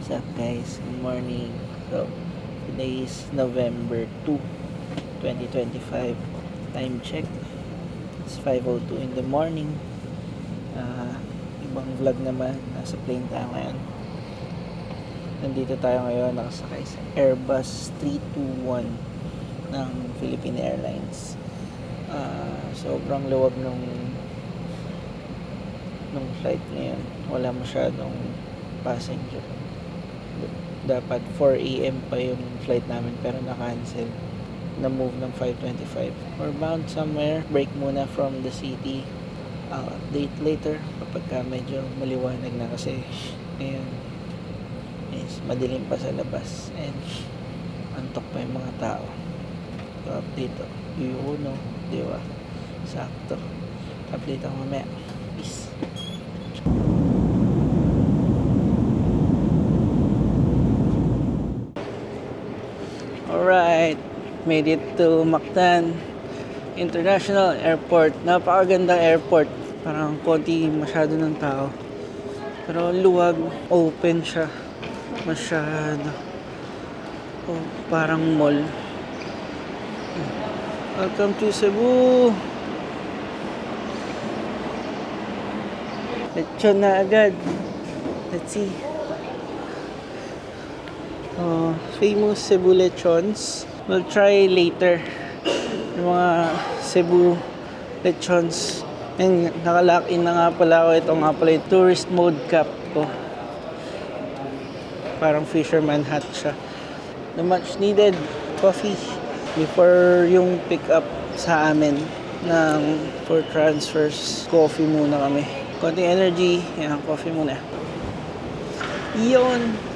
What's up guys? Good morning. So, today is November 2, 2025. Time check. It's 5:02 in the morning. Ibang vlog naman. Nasa plane tayo ngayon. Nandito tayo ngayon nakasakay sa Airbus 321 ng Philippine Airlines. Sobrang luwag nung flight ngayon. Wala masyadong passenger. Dapat 4 a.m. pa yung flight namin pero na-cancel. Na-move ng 5:25. We're bound somewhere. Break muna from the city. I'll update later kapag medyo maliwanag na kasi ngayon is madilim pa sa labas and antok pa yung mga tao. So update to. Yun no, di ba? Sakto. Update ako mamaya. Peace. Alright, made it to Mactan International Airport. Napakagandang airport. Parang konti masyado ng tao. Pero luwag, open siya. Masyado. Oh, parang mall. Welcome to Cebu. Lechon na agad. Let's see. Famous Cebu lechons. We'll try later yung mga Cebu lechons. And nakalock in na nga pala ako. Ito nga pala yung tourist mode cap ko. Parang fisherman hat siya. The much needed coffee before yung pick up sa amin ng for transfers. Coffee muna kami. Konting energy. Yan, coffee muna. Iyon.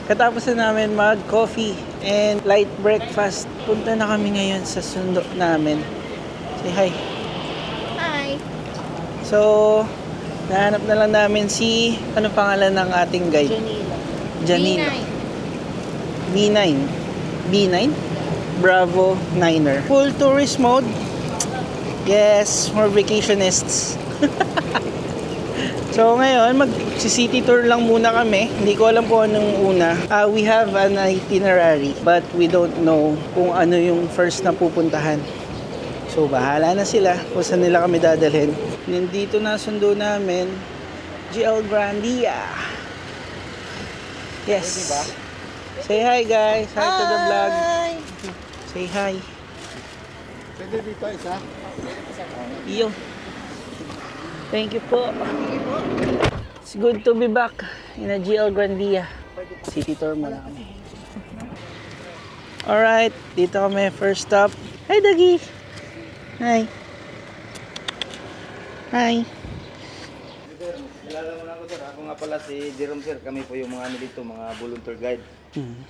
Katapos na namin mag-coffee and light breakfast. Punta na kami ngayon sa sundo namin. Say hi. Hi. So, nahanap na lang namin si, ano pangalan ng ating guide? Janila. B9. B9? Bravo 9er. Full tourist mode. Yes, more vacationists. So ngayon, mag-city tour lang muna kami. Hindi ko alam kung anong una. We have an itinerary, but we don't know kung ano yung first na pupuntahan. So bahala na sila kung saan nila kami dadalhin. Nandito na sundo namin, GL Grandia. Yes. Say hi guys. Hi to the vlog. Say hi. Pwede dito isa? Iyo. Thank you po. It's good to be back in a GL Grandia. City tour muna kami. Alright, dito kami first stop. Hi Dagi. Hi. Hi. Sir, kilala mo na ako sir. Ako nga pala si Jerome sir. Kami po yung mga ano dito, mga volunteer guide.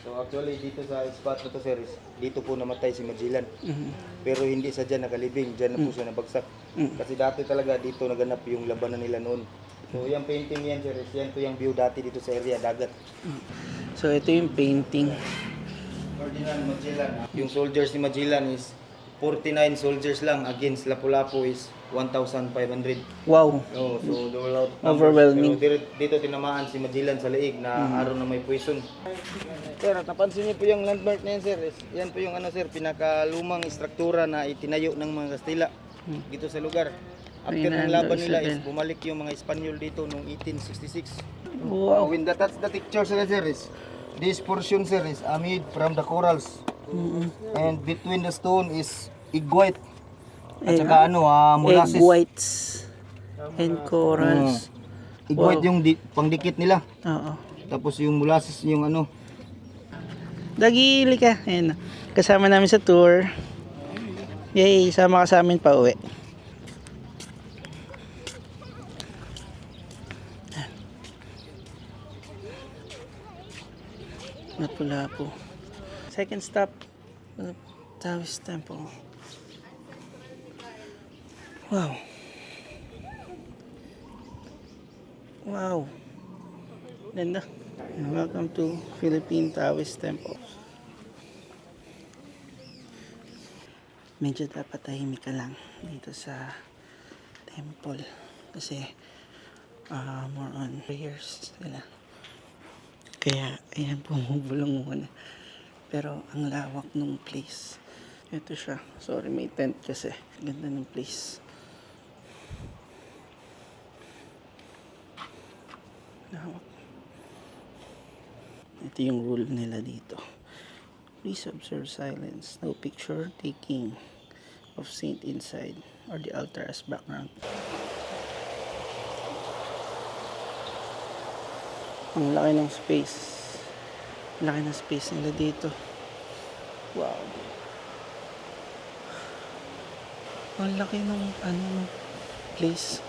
So actually dito sa spot na to sir, dito po namatay si Magellan. Pero hindi sa dyan nakalibing, dyan na po siya nabagsak. Kasi dati talaga dito naganap yung labanan nila noon. So yung painting yan sir, yan po yung view dati dito sa area dagat. So ito yung painting. Ferdinand Magellan. Yung soldiers ni Magellan is 49 soldiers lang against Lapu-Lapu is 1,500. Wow. Oh, so wala Overwhelming. Pero dito tinamaan si Magellan sa leeg na araw na may poison. Sir, napansin niyo po yung landmark na yan, sir. Yan po yung ano, sir, pinakalumang istruktura na itinayo ng mga Kastila dito sa lugar. After ng laban nila is bumalik yung mga Espanyol dito noong 1866. Wow. When that's the picture, sir, is this portion, sir, is made from the corals. And between the stone is egg white. At saka molasses. Egg whites and corals. Egg white yung pangdikit nila. Oo. Tapos yung molasses yung ano. Dagi, lika. Ayan. Kasama namin sa tour. Yay, sama ka sa amin pa uwi. Lapu-Lapu. Second stop, Taoist Temple. Wow. Wow. Ganda. Welcome to Philippine Taoist Temple. Medyo dapat tahimik ka lang dito sa temple kasi more on prayers nila. Kaya, ayan, bumubulong muna. Pero, ang lawak nung place. Ito siya. Sorry, may tent kasi. Ganda ng place. Lawak. Ito yung rule nila dito. Please observe silence. No picture taking of saint inside or the altar as background. Ang laki ng space. Laki ng space nila dito. Wow. Ang laki ng place.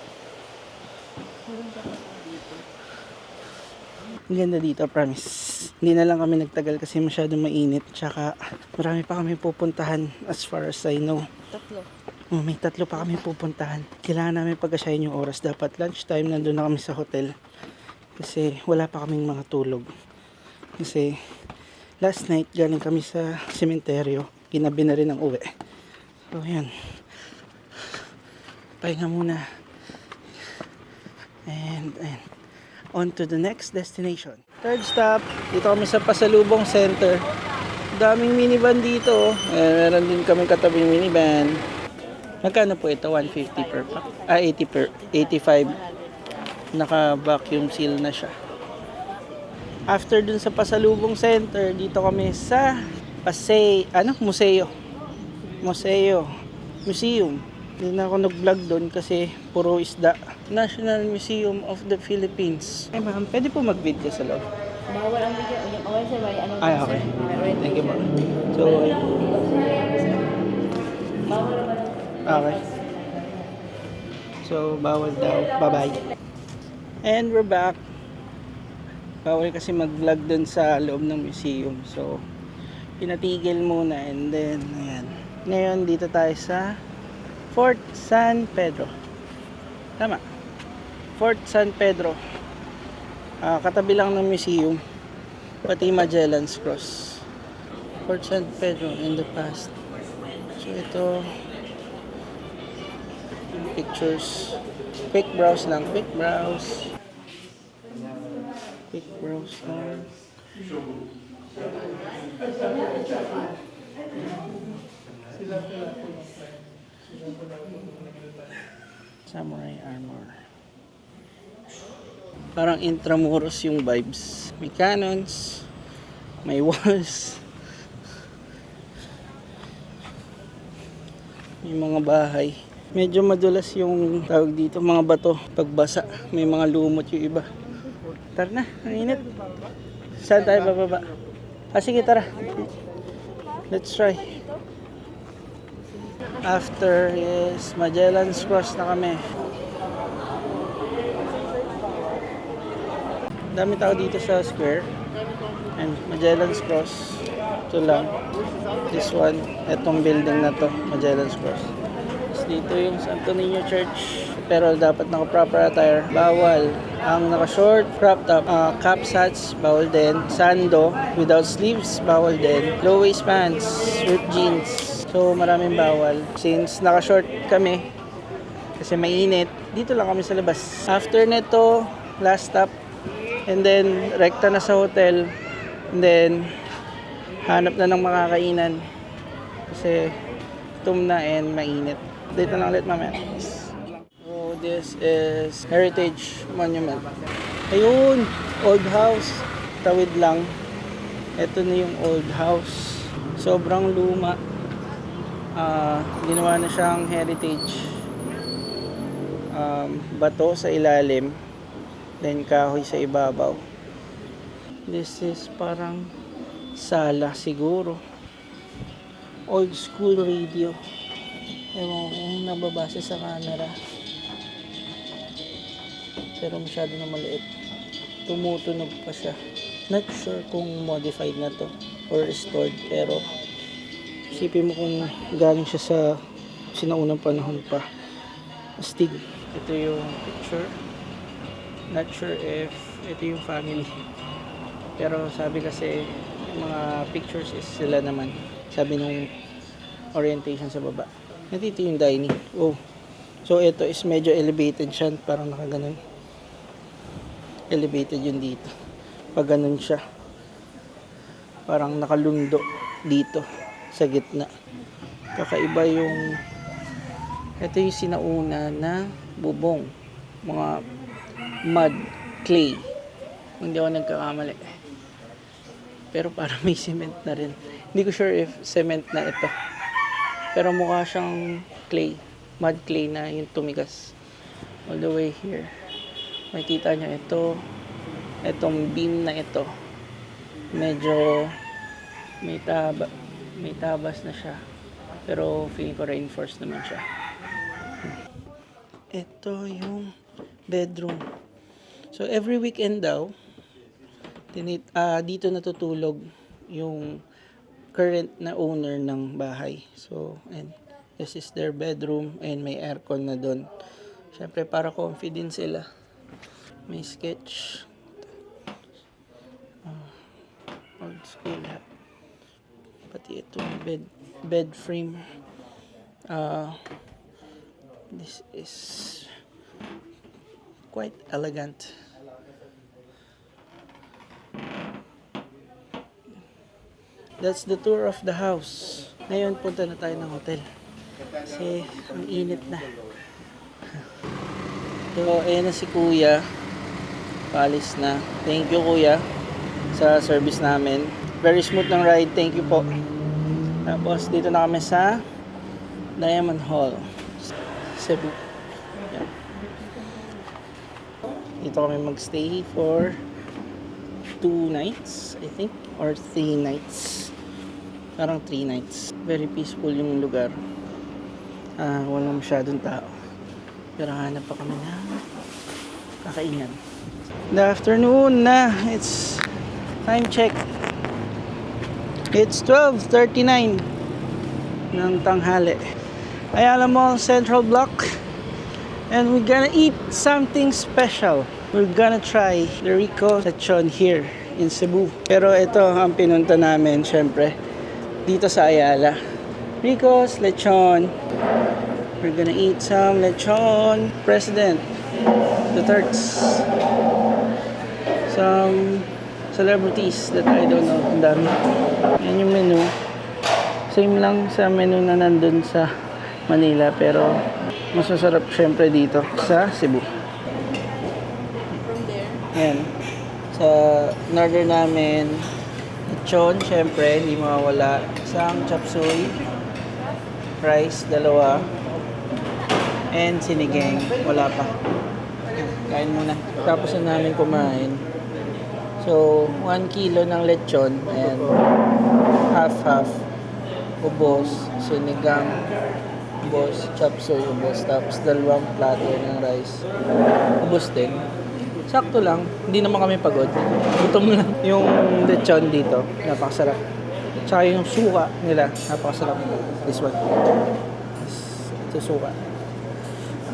Ang ganda dito, promise. Hindi na lang kami nagtagal kasi masyadong mainit. Tsaka marami pa kami pupuntahan as far as I know. Tatlo. May 3 pa kami pupuntahan. Kailangan namin pag-asyahin yung oras. Dapat lunchtime, nandun na kami sa hotel. Kasi wala pa kaming mga tulog. Kasi last night galing kami sa sementeryo. Ginabi na rin ang uwi. So yan. Pahinga muna. And on to the next destination. Third stop, dito kami sa Pasalubong Center. Daming minivan dito. Meron din kami katabing minivan. Magkano po ito? 150 per pack. 85. Naka-vacuum seal na siya. After dun sa Pasalubong Center, dito kami sa Museum. Hindi na ako nag-vlog doon kasi puro isda. National Museum of the Philippines. Eh ma'am, pwede po mag-video sa loob? Bawal ang video. Yung okay sir, may ano. Ay, okay. Thank you ma'am. So, okay. So, bawal daw. Bye-bye. And we're back. Bawal kasi mag-vlog dun sa loob ng museum. So, pinatigil muna and then, ayan. Ngayon, dito tayo sa Fort San Pedro. Tama. Fort San Pedro. Katabi lang ng museum. Pati Magellan's Cross. Fort San Pedro in the past. So ito, pictures. Quick browse lang. Quick browse lang. Samurai armor. Parang Intramuros yung vibes. May cannons, may walls, may mga bahay. Medyo madulas yung tawag dito, mga bato. Pagbasa, may mga lumot yung iba. Tara na, ang init. Saan tayo bababa? Sige, tara. Let's try. After is Magellan's Cross na kami. Dami tao dito sa square. And Magellan's Cross. Ito lang. This one. Etong building na to. Magellan's Cross. Tapos dito yung Santo Niño Church. Pero dapat naka-proper attire. Bawal. Ang naka-short, crop top, caps, hats, bawal din. Sando, without sleeves, bawal din. Low waist pants, ripped jeans. So maraming bawal. Since naka-short kami, kasi mainit, dito lang kami sa labas. After nito, last stop, and then rekta na sa hotel, and then hanap na ng makakainan. Kasi gutom na and mainit. Dito lang ulit mamaya. So this is Heritage Monument. Ayun, old house. Tawid lang. Ito na yung old house. Sobrang luma. Ginawa na siyang heritage. Bato sa ilalim, then kahoy sa ibabaw. This is parang sala siguro. Old school radio. Ewan ko kung nababasa sa camera, pero masyado na maliit. Tumutunog pa siya. Not sure kung modified na to or restored, pero isipin mo kung galing siya sa sinaunang panahon pa. Astig. Ito yung picture. Not sure if ito yung family. Pero sabi kasi mga pictures is sila naman. Sabi nung orientation sa baba. Nandito yung dining. Oh. So ito is medyo elevated siya. Parang nakaganon. Elevated yun dito. Pag ganun siya. Parang nakalundo dito sa gitna. Kakaiba yung ito yung sinauna na bubong. Mga mud, clay. Hindi ako nagkakamali. Pero parang may cement na rin. Hindi ko sure if cement na ito. Pero mukha siyang clay. Mud clay na yung tumigas. All the way here. Makikita nyo ito. Itong beam na ito. Medyo may tabas na siya. Pero feeling ko reinforced naman siya. Ito yung bedroom. So every weekend daw, dito natutulog yung current na owner ng bahay. So, and this is their bedroom and may aircon na doon. Siyempre para comfy din sila. May sketch. Old school ha. Pati itong bed frame. This is quite elegant. That's the tour of the house. Ngayon, punta na tayo ng hotel. Kasi, ang init na. So, ayan na si Kuya. Paalis na. Thank you, Kuya, sa service namin. Very smooth ng ride. Thank you po. Tapos, dito na kami sa Diamond Hall, Cebu. Yan. Dito kami magstay for 2 nights, I think, or 3 nights. Parang 3 nights. Very peaceful yung lugar. Walang masyadong tao. Pero hanap pa kami na kakainan. Good afternoon na. It's time check. It's 12:39 ng tanghali. Ayala Mall Central Block. And we're gonna eat something special. We're gonna try the Rico Lechon here in Cebu. Pero ito ang pinunta namin, syempre, dito sa Ayala. Rico's Lechon. We're gonna eat some lechon. President Duterte's. Some celebrities that I don't know. Ang dami. Yan yung menu. Same lang sa menu na nandun sa Manila. Pero mas masarap syempre dito sa Cebu. From there. Yan. Sa order namin, lechon, syempre, hindi mawawala. Isang chop suey, rice, 2, and sinigang, wala pa. Kain muna. Tapos na namin kumain. So, 1 kilo ng lechon, and half-half. Ubos, sinigang, ubos, chop suey, ubos. Tapos 2 plato ng rice. Ubos din. Sakto lang, hindi naman kami pagod. Gutom lang. Yung lechon dito, napakasarap. Tsaka yung suka nila, napakasarap. This one. Ito suka.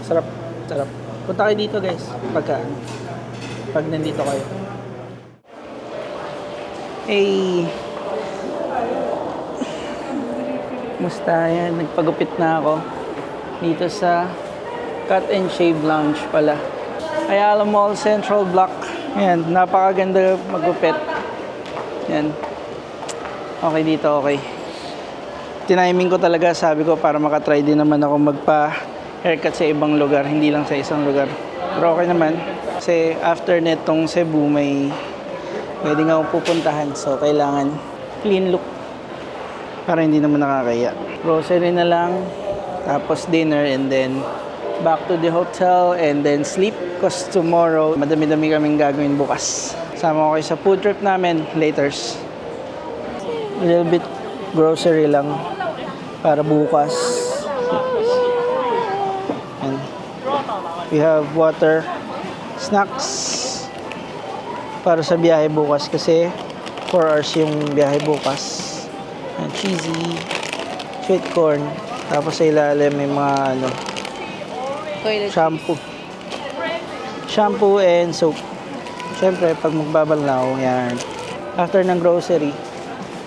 Sarap. Sarap. Punta kayo dito guys, pag nandito kayo. Hey! Musta yan? Nagpagupit na ako dito sa Cut and Shave Lounge pala. Ayala Mall Central Block. Yan, napakaganda magupit. Yan. Okay dito, okay. Tiniming ko talaga, sabi ko, para makatry din naman ako magpa-haircut sa ibang lugar, hindi lang sa isang lugar. Pero okay naman. Kasi after netong Cebu, may pwede nga akong pupuntahan. So, kailangan clean look para hindi naman nakakaya. Grocery na lang, tapos dinner, and then back to the hotel, and then sleep. Because tomorrow, madami-dami kaming gagawin bukas. Sama ko kayo sa food trip namin, laters. A little bit grocery lang para bukas. And we have water, snacks para sa biyahe bukas kasi 4 hours yung biyahe bukas. And cheesy, sweet corn, tapos sa ilalim may mga shampoo and soap. Siyempre, pag magbabanlaw, yan. After ng grocery,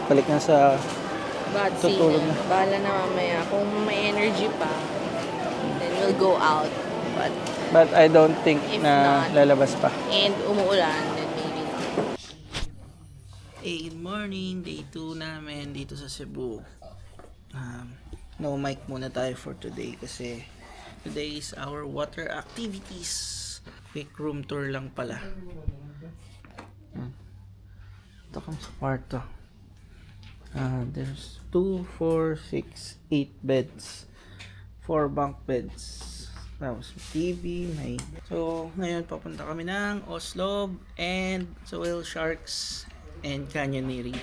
balik na sa tutulog na. Bahala na mamaya. Kung may energy pa, then we'll go out. But I don't think If na not, lalabas pa. and umuulan, then maybe not. Hey, good morning. Day 2 namin dito sa Cebu. No mic muna tayo for today kasi today is our water activities. Quick room tour lang pala. Ito kami sa kwarto. There's 2, 4, 6, 8 beds. 4 bunk beds. Tapos TV, may... So, ngayon papunta kami ng Oslob and sa Whale Sharks and Canyoneering.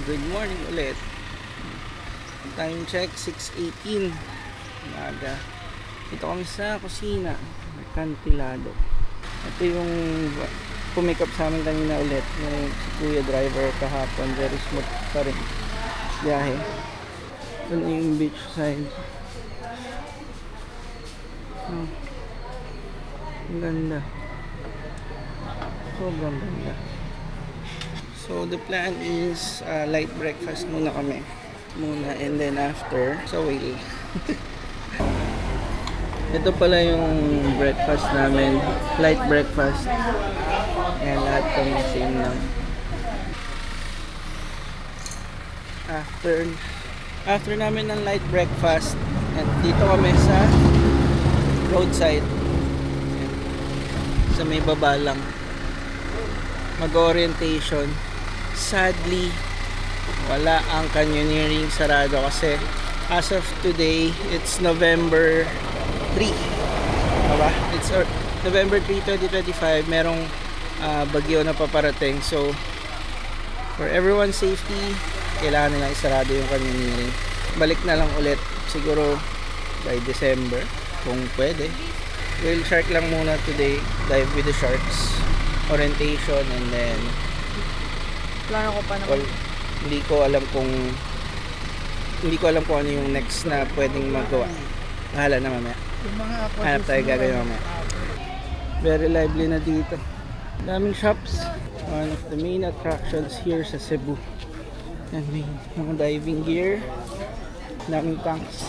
Good morning ulit. Time check, 6:18. Umaga. Ito kami sa kusina. Mercantilado. Ito yung pumick up sa amin kanina ulit. Yung si Kuya driver kahapon. Very smooth pa rin. Biyahe. Ito na yung beach side. Ang ganda. Sobrang ganda. So the plan is light breakfast muna kami. And then after sa Whale. Ito pala yung breakfast namin. Light breakfast. Ayan, lahat kami same lang. After namin ng light breakfast, and dito kami sa roadside. Ayan. Sa may baba lang. Mag-orientation. Sadly, wala ang canyoneering, sarado kasi as of today, it's November 3. Diba? It's November 3, 2025. Merong bagyo na paparating. So, for everyone's safety, kailangan nila isarado yung canyoneering. Balik na lang ulit siguro by December kung pwede. Whale shark lang muna today. Dive with the sharks. Orientation and then Plano ko pa naman. hindi ko alam kung ano yung next na pwedeng magawa. Bahala na mamaya. Hanap tayo gagawin mamaya. Very lively na dito. Daming shops. One of the main attractions here sa Cebu. And may mga diving gear. Daming tanks.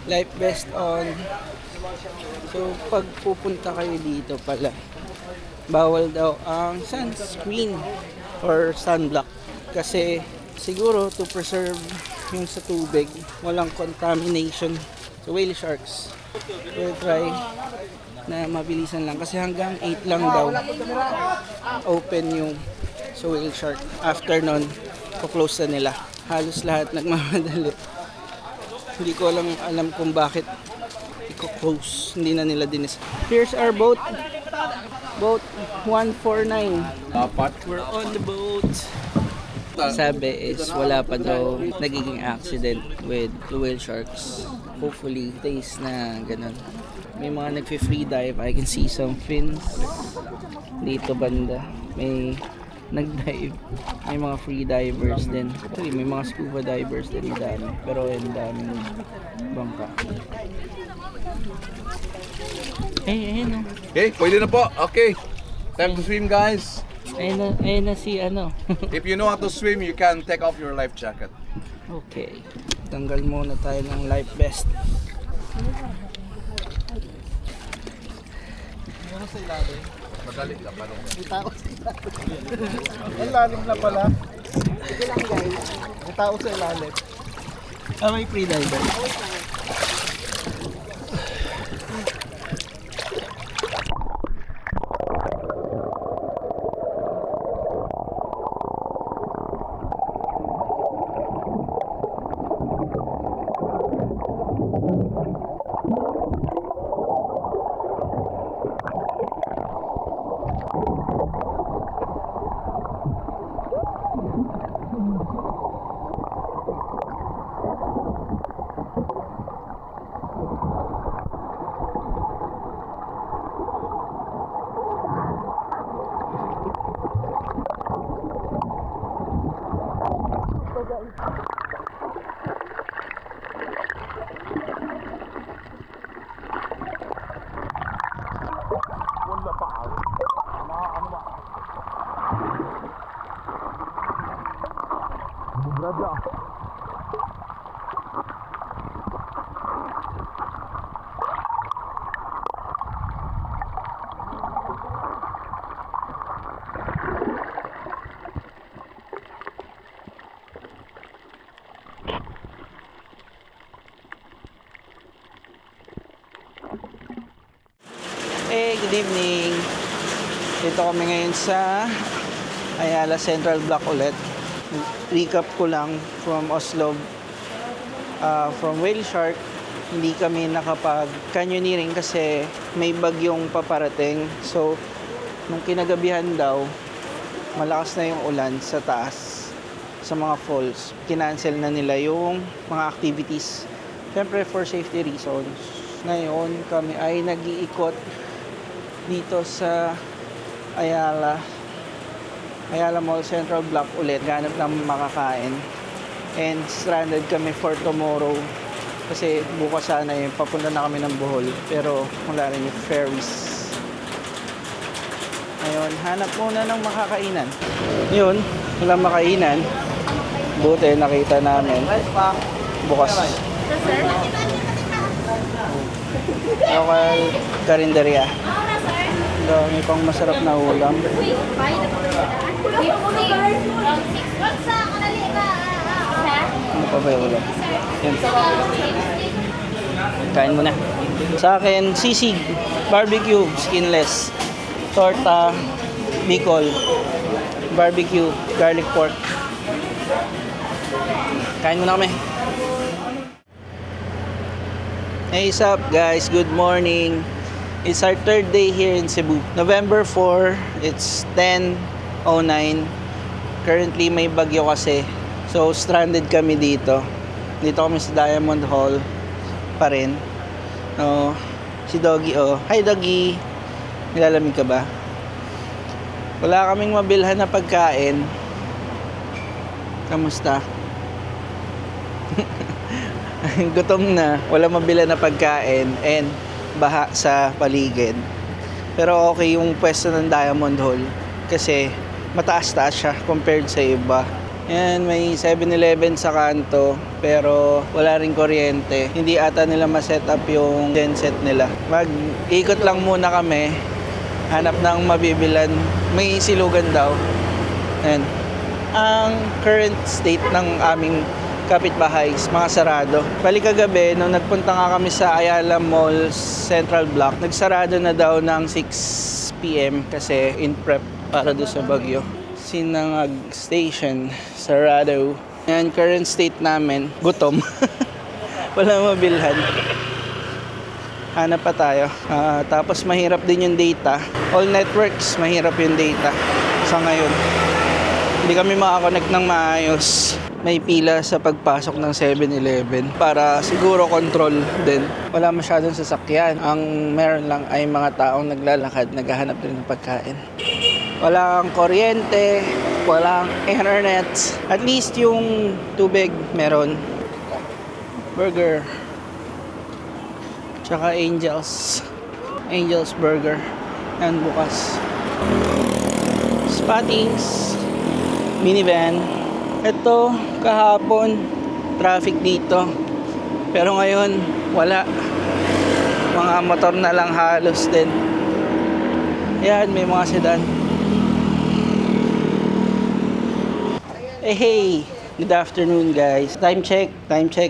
Life vest on. So pag pupunta kayo dito pala, bawal daw ang sunscreen or sunblock kasi siguro to preserve yung sa tubig, walang contamination sa whale sharks. We'll try na mabilisan lang kasi hanggang 8 lang daw open yung sa whale shark. After nun, po-close na nila. Halos lahat nagmamadali. Hindi ko alam kung bakit i-close. Hindi na nila dinis. Here's our boat. Boat 149. We're on the boat. Sabi is wala pa daw nagiging accident with the whale sharks. Hopefully, days na ganun. May mga nagfi-free dive. I can see some fins dito banda. May nag-dive. May mga free divers din. Actually, may mga scuba divers din. Madami. Pero yung daming bangka. Ayun o. Okay, pwede na po. Okay. Time to swim, guys. Ayun na si ano. If you know how to swim, you can take off your life jacket. Okay. Tanggal muna tayo ng life vest. Madali ka, paano? Ang lalim na pala. May tao sa ilalim. May free diver. evening. Dito kami ngayon sa Ayala Central Block ulit. Recap ko lang from Oslo, from Whale Shark. Hindi kami nakapag-canyoneering kasi may bagyong paparating. So, nung kinagabihan daw, malakas na yung ulan sa taas, sa mga falls. Kinancel na nila yung mga activities. Siyempre, for safety reasons. Ngayon, kami ay nag-iikot dito sa Ayala Mall Central Block ulit. Ganap ng makakain. And stranded kami for tomorrow. Kasi bukas sana yung papunta na kami ng Bohol. Pero wala rin yung ferries. Ngayon, hanap muna ng makakainan. Yun, wala makainan. Buti nakita namin. Bukas. Local karinderya. Dami pang masarap na ulam. Ano pa ba yung ulam? Yan. Kain mo na. Sa akin, sisig, barbecue, skinless, torta, bicol, barbecue, garlic pork. Kain mo na kami. Hey, what's up guys? Good morning. It's our third day here in Cebu. November 4, it's 10:09. Currently may bagyo kasi. So stranded kami dito. Dito kami sa Diamond Hall pa rin. Si Doggy, Hi Doggy. Nilalamig ka ba? Wala kaming mabilhan na pagkain. Kamusta? Gutom na. Wala mabilhan na pagkain and baha sa paligid. Pero okay yung pwesto ng Diamond Hall kasi mataas-taas siya compared sa iba. Yan, may 7-Eleven sa kanto pero wala rin kuryente. Hindi ata nila ma-set up yung genset nila. Mag-ikot lang muna kami. Hanap ng mabibilan. May silugan daw. Yan. Ang current state ng aming kapitbahay is mga sarado. Balik kagabi, nung nagpunta nga kami sa Ayala Mall Central Block, nagsarado na daw ng 6 p.m. kasi in prep para doon sa bagyo. Sinangag Station, sarado. Yan, current state namin, gutom. Wala mabilhan. Hanap pa tayo. Tapos mahirap din yung data. All networks, mahirap yung data sa ngayon. Hindi kami makakonect ng maayos. May pila sa pagpasok ng 7-Eleven para siguro control din. Wala masyadong sasakyan. Ang meron lang ay mga taong naglalakad, naghahanap din ng pagkain. Walang kuryente, walang internet. At least yung tubig meron. Burger. Tsaka Angels. Angels Burger. Yan bukas. Spottings. Minivan. Ito, kahapon, traffic dito. Pero ngayon, wala. Mga motor na lang halos din. Yan, may mga sedan. Hey, good afternoon guys. Time check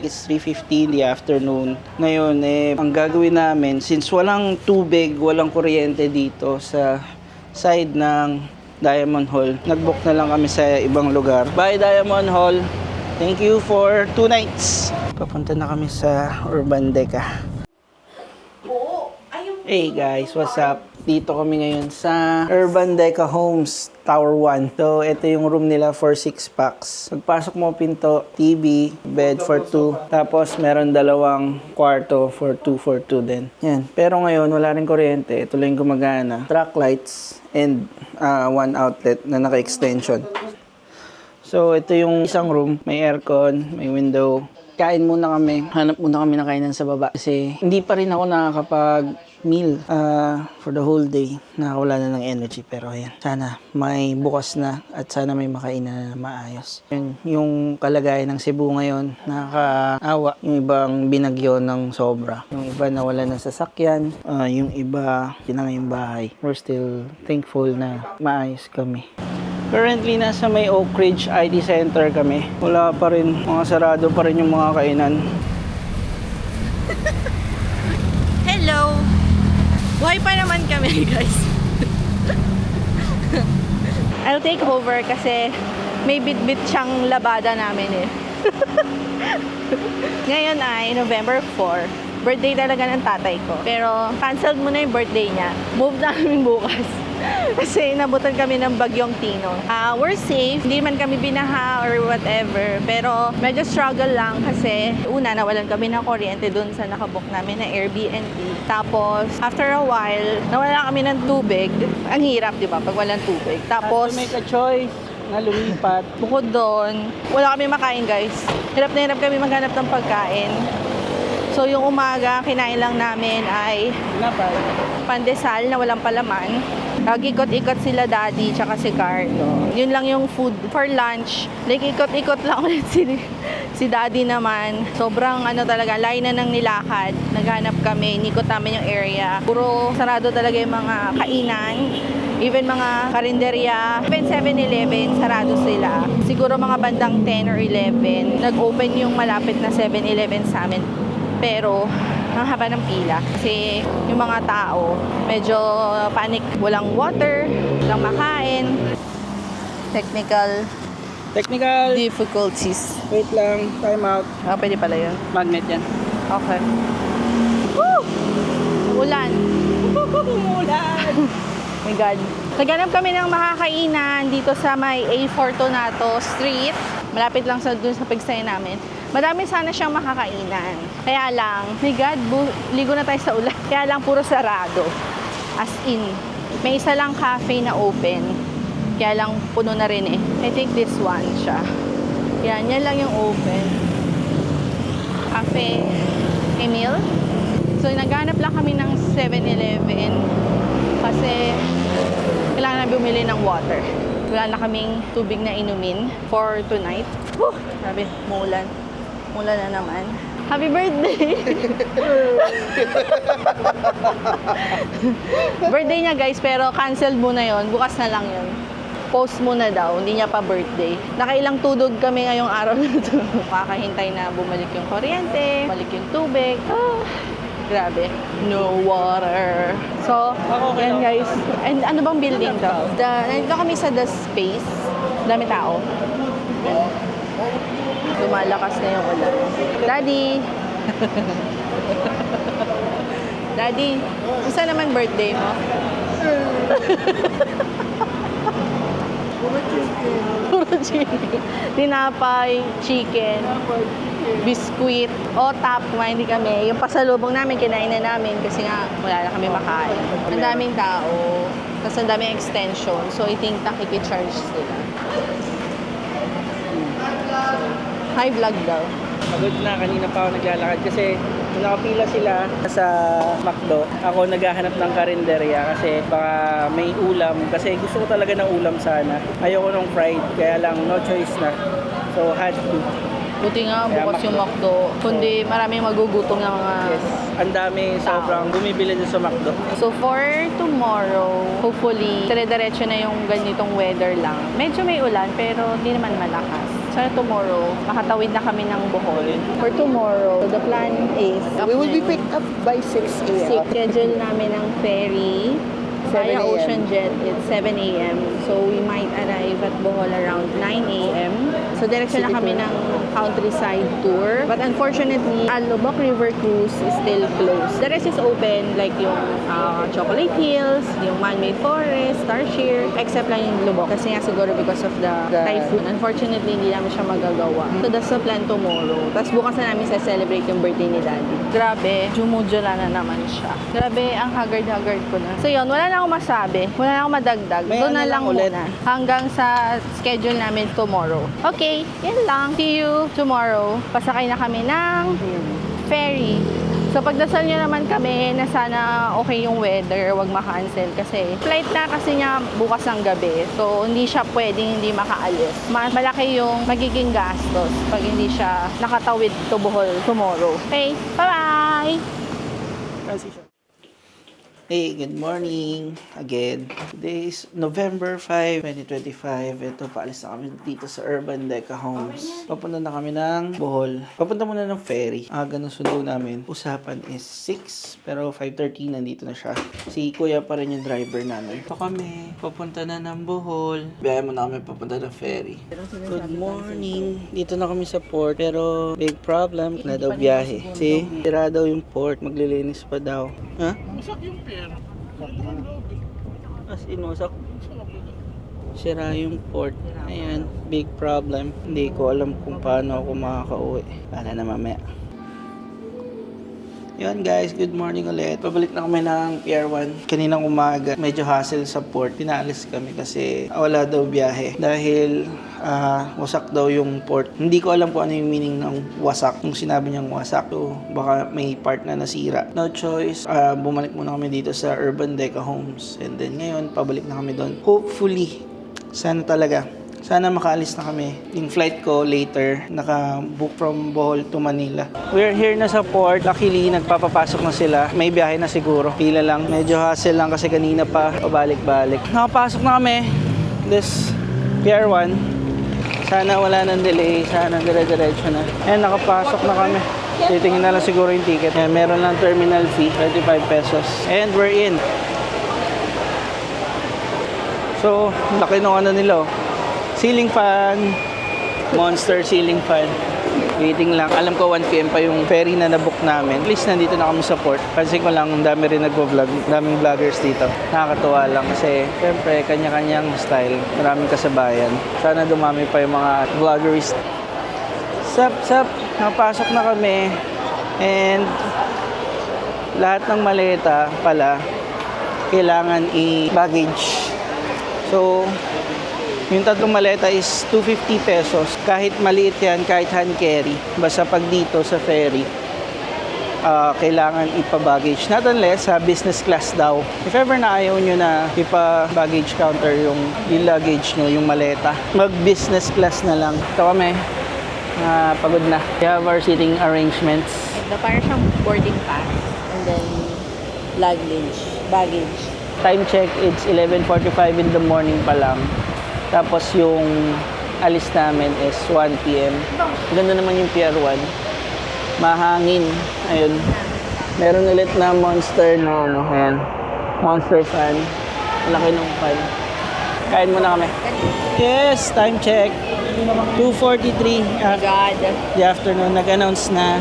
is 3:50 in the afternoon. Ngayon, ang gagawin namin, since walang tubig, walang kuryente dito sa side ng Diamond Hall, nagbook na lang kami sa ibang lugar. Bye Diamond Hall. Thank you for 2 nights. Papunta na kami sa Urban Deca. Hey guys, what's up? Dito kami ngayon sa Urban Deca Homes, Tower 1. So, ito yung room nila for 6 packs. Pagpasok mo pinto, TV, bed for 2. Tapos, meron 2 kwarto for 2 din. Yan. Pero ngayon, wala rin kuryente. Ito lang gumagana. Track lights and 1 outlet na naka-extension. So, ito yung isang room. May aircon, may window. Kain muna kami. Hanap muna kami ng kainan sa baba. Kasi, hindi pa rin ako nakakapag-meal for the whole day. Nakawala na ng energy. Pero ayan, sana may bukas na at sana may makainan na maayos. Yun, yung kalagayan ng Cebu ngayon, nakakaawa. Yung ibang binagyo ng sobra. Yung iba nawala ng sasakyan. Yung iba, tinangay yung bahay. We're still thankful na maayos kami. Currently, nasa may Oak Ridge IT Center kami. Wala pa rin, mga sarado pa rin yung mga kainan. Hello! Buhay pa naman kami, guys. I'll take over kasi may bit-bit siyang labada namin eh. Ngayon ay November 4. Birthday talaga ng tatay ko. Pero canceled muna yung birthday niya. Move namin bukas. Kasi nabutan kami ng bagyong Tino. We're safe. Hindi man kami binaha or whatever. Pero medyo struggle lang kasi una nawalan kami ng kuryente dun sa nakabook namin na Airbnb. Tapos after a while, nawalan kami ng tubig. Ang hirap, di ba? Pag walang tubig. Tapos To make a choice na lumipat. bukod doon, wala kami makain, guys. Hirap na hirap kami maghanap ng pagkain. So yung umaga, kinain lang namin ay Napal. pandesal na walang palaman. Nag-ikot-ikot sila daddy tsaka si Carlo. Yun lang yung food for lunch. Like ikot-ikot lang ulit si daddy naman. Sobrang ano talaga, layo na ng nilakad. Naghanap kami, inikot namin yung area. Puro sarado talaga yung mga kainan. Even mga karinderya, even 7-Eleven, sarado sila. Siguro mga bandang 10 or 11, nag-open yung malapit na 7-Eleven sa amin. Pero ang haba ng pila kasi yung mga tao medyo panic, walang water, walang makain, technical difficulties. Wait lang. Time out. Pwede pala yun. Magnet yan. Okay. Woo! Ulan. Umulan. Oh my God. Naghanap kami ng makakainan dito sa may A Fortunato Street. Malapit lang sa dun sa pigsay namin. Madami sana siyang makakainan. Kaya lang, my God, ligo na tayo sa ulan. Kaya lang, puro sarado. As in, may isa lang cafe na open. Kaya lang, puno na rin eh. I think this one siya. Yan lang yung open. Cafe Emil. So, naghanap lang kami ng 7-Eleven. Kasi, kailangan na bumili ng water. Wala na kaming tubig na inumin for tonight. Whew! Sabi, muulan. Mula na naman. Happy birthday! Birthday niya, guys, pero cancelled muna yon. Bukas na lang yon. Post muna daw, hindi niya pa birthday. Nakailang tudog kami ngayong araw na ito. Kakahintay na bumalik yung kuryente, bumalik yung tubig. Grabe. No water. So, yan guys. And ano bang building to? Nandito kami sa The Space. Dami tao. Lumalakas na yung ulan. Daddy! Daddy, isa naman birthday mo? Puro chicken. Tinapay, chicken, biskuit, o tapwa, hindi kami. Yung pasalubong namin, kinain na namin kasi nga wala na kami makain. Ang daming tao, tapos ang daming extension. So, I think nakikicharge sila. High vlog daw. Pagod na, kanina pa ako naglalakad kasi nakapila sila sa McDo. Ako naghahanap ng karinderya kasi baka may ulam. Kasi gusto ko talaga ng ulam sana. Ayoko ng fried, kaya lang no choice na. So had to. Buti nga, Kaya bukas yung McDo. Kundi maraming magugutom na mga... Yes, ang dami sobrang bumibili din sa McDo. So for tomorrow, hopefully, dire-diretso na yung ganitong weather lang. Medyo may ulan, pero hindi naman malakas. So tomorrow, makatawid na kami ng Bohol. For tomorrow, the plan is... We will be picked up by 6 a.m. Schedule namin ng ferry. 7 Via a.m. Ocean Jet, it's 7 a.m. So we might arrive at Bohol around 9 a.m. So diretso na kami ng countryside tour. But unfortunately, Lubbock River Cruise is still closed. The rest is open, like yung Chocolate Hills, yung Man-Made Forest, Starshear, except lang yung Lubbock. Kasi nga siguro because of the typhoon, unfortunately, hindi namin siya magagawa. So that's the plan tomorrow. Tapos bukas na namin celebrate yung birthday ni Daddy. Grabe, jumudula na naman siya. Grabe, ang haggard-haggard ko na. So yun, wala na akong masabi. Wala na akong madagdag. May Doon na ano lang lang ulit. muna. Hanggang sa schedule namin tomorrow. Okay, yan lang. See you tomorrow. Pasakay na kami ng ferry. So pagdasal nyo naman kami na sana okay yung weather, wag ma-cancel kasi flight na kasi niya bukas ng gabi. So hindi siya pwedeng hindi makaalis. Malaki yung magiging gastos pag hindi siya nakatawid to Bohol tomorrow. Okay, bye-bye! Transition. Hey, good morning again. Today is November 5, 2025. Ito, paalis na kami dito sa Urban Deca Homes. Papunta na kami ng Bohol. Papunta muna ng ferry. Ganun sundo namin. Usapan is 6, pero 5:30 nandito na siya. Si Kuya pa rin yung driver namin. Ito kami, papunta na ng Bohol. Biyahe muna kami papunta ng ferry. Good morning. Dito na kami sa port, pero big problem na daw biyahe. See, tira daw yung port, maglilinis pa daw. Ha? As in, wasak. Sira yung port. Ayan, big problem. Hindi ko alam kung paano ako makakauwi. Para na mamaya. Yun guys, good morning ulit. Pabalik na kami ng Pier 1. Kaninang umaga, medyo hassle sa port. Pinaalis kami kasi wala daw biyahe. Dahil wasak daw yung port. Hindi ko alam kung ano yung meaning ng wasak. Kung sinabi niyang wasak, so baka may part na nasira. No choice, bumalik muna kami dito sa Urban Deca Homes. And then ngayon, pabalik na kami doon. Hopefully, sana makaalis na kami. Yung flight ko later, naka-book from Bohol to Manila. We're here na sa port. Luckily, nagpapapasok na sila. May biyahe na siguro. Pila lang. Medyo hassle lang kasi kanina pa pabalik-balik. Nakapasok na kami. This Pier 1. Sana wala nang delay. Sana dire-diretso na. And nakapasok na kami. Titingin na lang siguro yung ticket. And meron lang terminal fee, 35 pesos. And we're in. So, laki nung ano nila. Ceiling fan, monster ceiling fan. Waiting lang. Alam ko 1 PM pa yung ferry na nabook namin. At least nandito na kami sa port. Kasi ko lang, dami rin nagvo-vlog. Daming vloggers dito. Nakakatuwa lang kasi syempre kanya-kanyang style. Maraming kasabayan. Sana dumami pa yung mga vloggers. Sup. Napasok na kami. And lahat ng maleta pala kailangan i-baggage. So, yung tatlong maleta is 250 pesos. Kahit maliit yan, kahit hand carry. Basta pag dito sa ferry, kailangan ipa-baggage. Not unless, business class daw. If ever na ayaw nyo na ipa-baggage counter yung luggage nyo, yung maleta, mag-business class na lang. Ito kami, pagod na. We have our seating arrangements. Parang siyang boarding pass. And then, baggage. Time check, it's 11:45 in the morning pa lang. Tapos yung alis namin is 1 PM. Ganda naman yung Pier 1. Mahangin. Ayun. Meron ulit na monster na ayan. Monster fan. Laki ng fan. Kain muna kami. Yes, time check. 2:43 God. the afternoon. Nag-announce na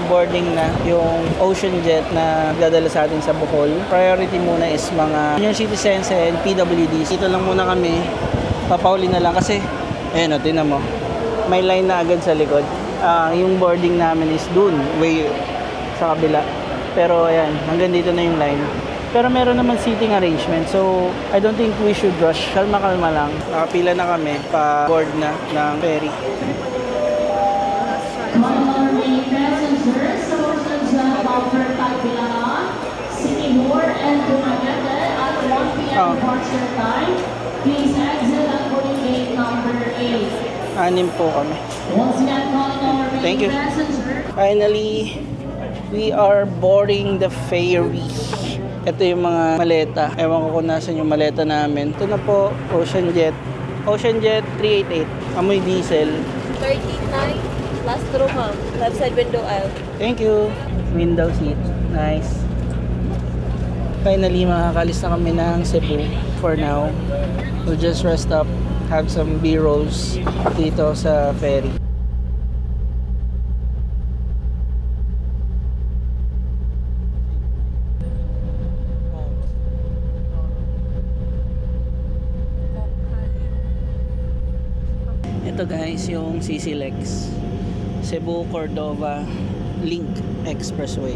boarding na yung Ocean Jet na dadala sa atin sa Bohol. Priority muna is mga senior citizens and PWDs. Dito lang muna kami. Papauli na lang kasi ayun o, tinan mo, may line na agad sa likod. Yung boarding namin is dun, way sa kabila, pero ayan, hanggang dito na yung line, pero meron naman seating arrangement, so I don't think we should rush. Kalma lang, nakapila na kami pa board na ng ferry. Passengers, Boulevard Tagbilaran, City Hall and Dumaguete at 1 p.m. departure time. Please exit at boarding gate number 8. 6 po kami. Once again, calling our Thank you. passenger. Finally, we are boarding the ferry. Ito yung mga maleta. Ewan ko kung nasan yung maleta namin. Ito na po, Ocean Jet. Ocean Jet 388. Amoy diesel. 39, last row ma'am. Left side window aisle. Thank you. Window seat. Nice. Finally, makakalis na kami ng Cebu for now. We'll just rest up, have some B-rolls dito sa ferry. Ito guys, yung CCLEX. Cebu Cordova Link Expressway.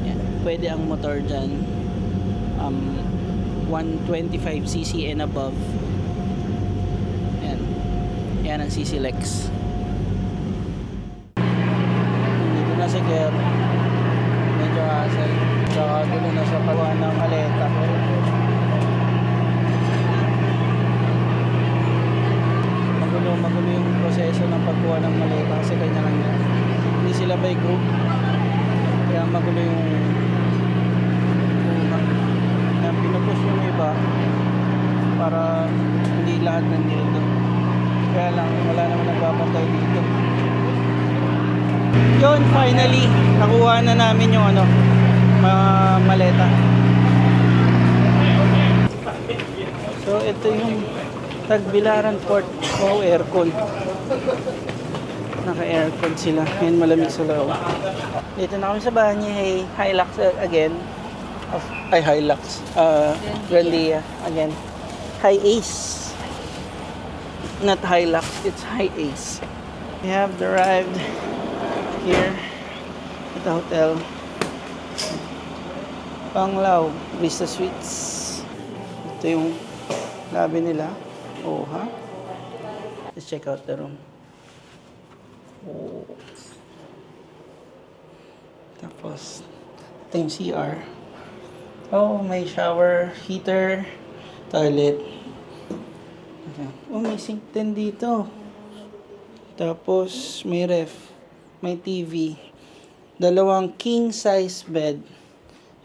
Yan. Pwede ang motor dyan 125cc and above. Yan. Yan ang CCLEX. Dito na si Ker. Medyo hassle. Saka gulo na sa pagkuha ng maleta. Magulo yung proseso ng pagkuha ng maleta kasi kanya-kanya. Hindi sila by group. Kaya magulo yung kuha. para hindi lahat nandito. Kaya lang, wala naman nagbabantay dito. Yun, finally, nakuha na namin yung mga maleta. So, ito yung Tagbilaran Port. Wow, aircon. Naka-aircon sila. Ngayon malamig sa loob. Dito na kami sa Banyi. Hilux again. Hilux. Grandia again. High Ace. Not Hilux, it's High Ace. We have arrived here at the hotel. Panglao Vista Suites. Ito yung lobby nila. Oh, ha? Let's check out the room. Oh. Tapos, ito yung CR. Oh, may shower, heater, toilet. Okay. Oh, may sink din dito. Tapos, may ref, may TV, dalawang king size bed.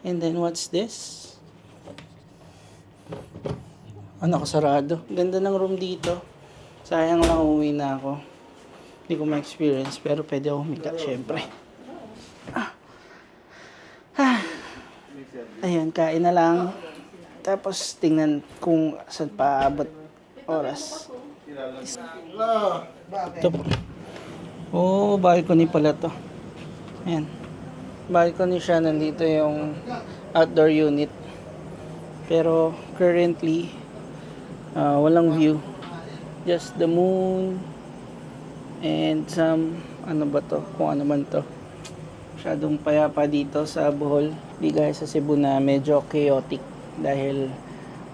And then, what's this? Nakasarado. Ganda ng room dito. Sayang lang uuwi na ako. Hindi ko ma-experience, pero pwede ako humiga, syempre. Ayun, kain na lang. Tapos, tingnan kung saan paabot oras. Ito po. Oh, balcony pala to. Ayan. Balcony siya. Nandito yung outdoor unit. Pero, currently, walang view. Just the moon and some, ano ba to? Kung ano man to. Masyadong payapa dito sa Bohol. Di gaya sa Cebu na medyo chaotic dahil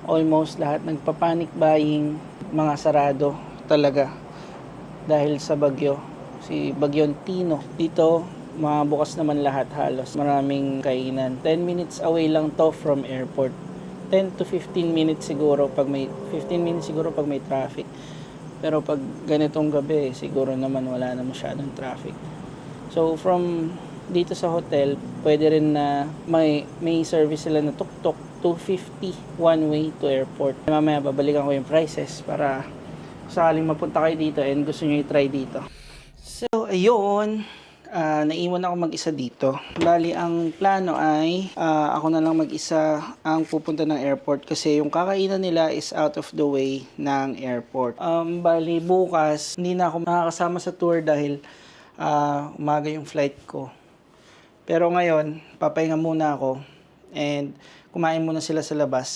almost lahat nagpa-panic buying, mga sarado talaga dahil sa bagyo. Si Bagyon Tino. Dito, bukas naman lahat halos. Maraming kainan. 10 minutes away lang to from airport. 10 to 15 minutes siguro pag may 15 minutes siguro pag may traffic. Pero pag ganitong gabi, siguro naman wala na masyadong traffic. So from dito sa hotel, pwede rin na may service sila na tuk-tuk, 250 one way to airport. Mamaya babalikan ko yung prices para sakaling mapunta kayo dito and gusto nyo i-try dito. So ayun, naiwan ako mag-isa dito. Bali, ang plano ay ako na lang mag-isa ang pupunta ng airport kasi yung kakainan nila is out of the way ng airport. Bali, bukas hindi na ako makakasama sa tour dahil umaga yung flight ko. Pero ngayon, papahinga muna ako and kumain muna sila sa labas.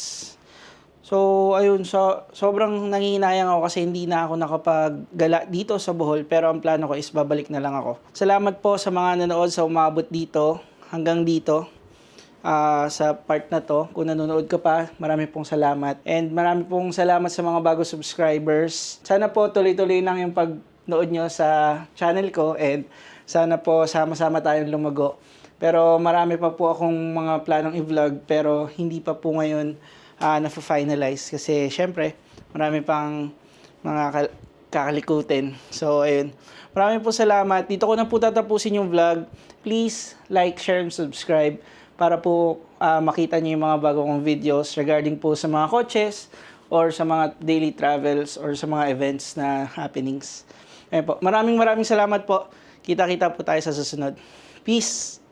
So, ayun, sobrang nangihinayang ako kasi hindi na ako nakapaggala dito sa Bohol, pero ang plano ko is babalik na lang ako. Salamat po sa mga nanood sa umabot dito, hanggang dito, sa part na to. Kung nanonood ka pa, marami pong salamat. And marami pong salamat sa mga bago subscribers. Sana po tuloy-tuloy lang yung pagnood nyo sa channel ko and sana po sama-sama tayong lumago. Pero marami pa po akong mga planong i-vlog pero hindi pa po ngayon na-finalize kasi syempre marami pang mga kakalikutin. So ayun, maraming po salamat. Dito ko na po tatapusin yung vlog. Please like, share, and subscribe para po makita niyo yung mga bagong videos regarding po sa mga coaches or sa mga daily travels or sa mga events na happenings. Ayun po, maraming salamat po. Kita-kita po tayo sa susunod. Peace!